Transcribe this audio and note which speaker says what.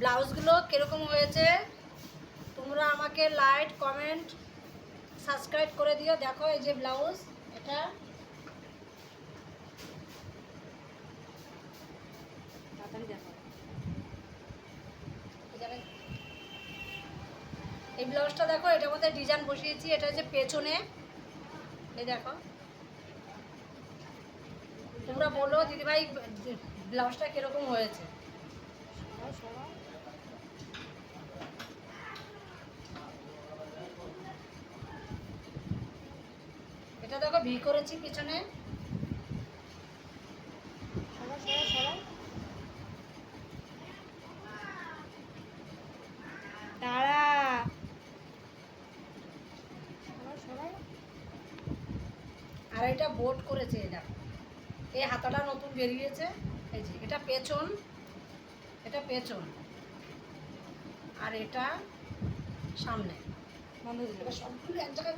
Speaker 1: ব্লাউজগুলো কীরকম হয়েছে তোমরা আমাকে লাইক কমেন্ট সাবস্ক্রাইব করে দিও। দেখো এই যে ব্লাউজ, এটা
Speaker 2: তাড়াতাড়ি দেখো।
Speaker 1: এই ব্লাউজটা দেখো, এটার মধ্যে ডিজাইন বসিয়েছি। এটা হচ্ছে পেছনে, এই দেখো। তোমরা বলো দিদিভাই ব্লাউজটা কিরকম হয়েছে। এটা দেখো ভি করেছি পিছনে।
Speaker 2: দাঁড়া।
Speaker 1: আর এটা বোট করেছে, এটা এই হাতাটা নতুন বেরিয়েছে। এই যে এটা পেছন, এটা পেছন, আর এটা সামনে।
Speaker 2: বন্ধ দিলে
Speaker 1: এটা সবগুলো এক জায়গায়